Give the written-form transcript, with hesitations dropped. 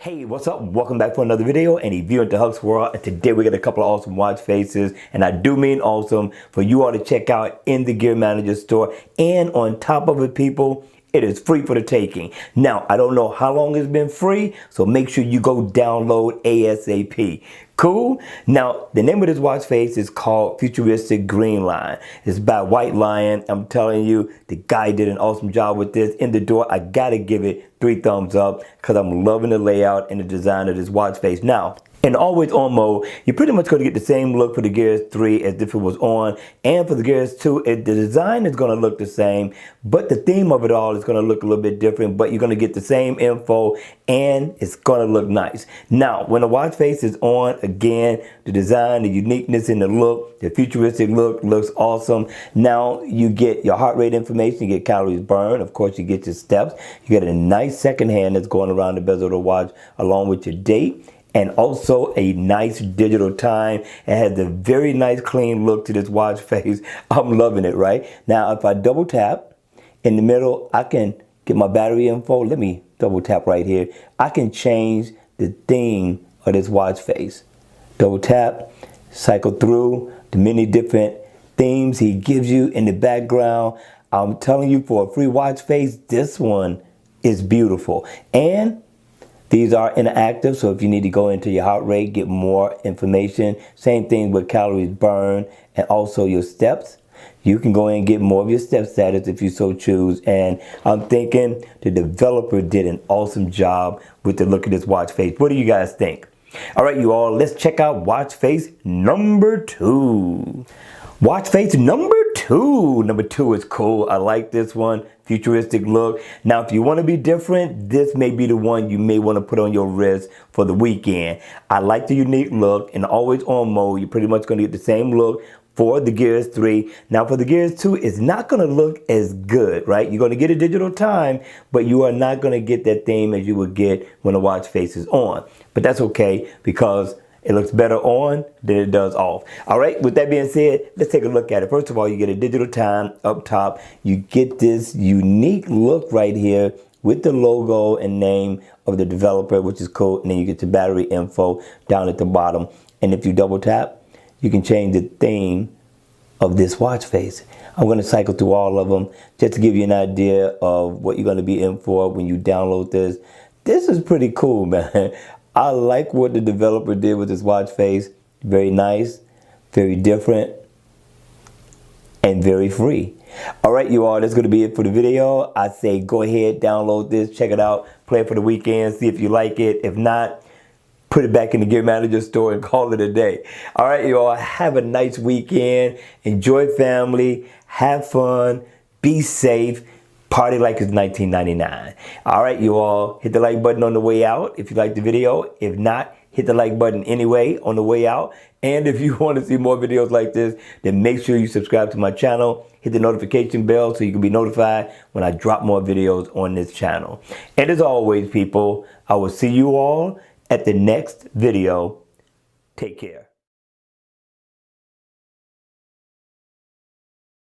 Hey, what's up? Welcome back for another video and a view into Huck's World. And today we got a couple of awesome watch faces, and I do mean awesome, for you all to check out in the Gear Manager store. And on top of it, people, it is free for the taking. Now, I don't know how long it's been free, so make sure you go download ASAP. Cool? Now, the name of this watch face is called Futuristic Green line. It's by White Lion. I'm telling you, the guy did an awesome job with this. In the door, I gotta give it 3 thumbs up because I'm loving the layout and the design of this watch face. Now, in always on mode, you're pretty much going to get the same look for the Gears 3 as if it was on, and for the Gears 2, the design is going to look the same, but the theme of it all is going to look a little bit different, but you're going to get the same info and it's going to look nice. Now, when the watch face is on, again, the design, the uniqueness in the look, the futuristic look looks awesome. Now, you get your heart rate information, you get calories burned, of course, you get your steps, you get a nice second hand that's going around the bezel of the watch along with your date. And also a nice digital time. It has a very nice clean look to this watch face. I'm loving it, right? Now, if I double tap in the middle, I can get my battery info. Let me double tap right here. I can change the theme of this watch face. Double tap, cycle through the many different themes he gives you in the background. I'm telling you, for a free watch face, this one is beautiful. And these are interactive, so if you need to go into your heart rate, get more information. Same thing with calories burned and also your steps. You can go in and get more of your step status if you so choose. And I'm thinking the developer did an awesome job with the look of this watch face. What do you guys think? All right, you all, let's check out watch face number 2. Watch face number 2. Number 2 is cool. I like this one. Futuristic look. Now, if you want to be different, this may be the one you may want to put on your wrist for the weekend. I like the unique look, and always on mode, you're pretty much going to get the same look for the Gears 3. Now, for the Gears 2, it's not going to look as good, right? You're going to get a digital time, but you are not going to get that theme as you would get when the watch face is on. But that's okay, because it looks better on than it does off. All right, with that being said, let's take a look at it. First of all, you get a digital time up top. You get this unique look right here with the logo and name of the developer, which is cool. And then you get the battery info down at the bottom. And if you double tap, you can change the theme of this watch face. I'm going to cycle through all of them just to give you an idea of what you're going to be in for when you download this. This is pretty cool, man. I like what the developer did with this watch face. Very nice, very different, and very free. All right, you all, that's going to be it for the video. I say go ahead, download this, check it out, play it for the weekend, see if you like it. If not, put it back in the Gear Manager store and call it a day. All right, you all, have a nice weekend. Enjoy family, have fun, be safe. Party like it's 1999. All right, you all, hit the like button on the way out if you like the video. If not, hit the like button anyway on the way out. And if you want to see more videos like this, then make sure you subscribe to my channel. Hit the notification bell so you can be notified when I drop more videos on this channel. And as always, people, I will see you all at the next video. Take care.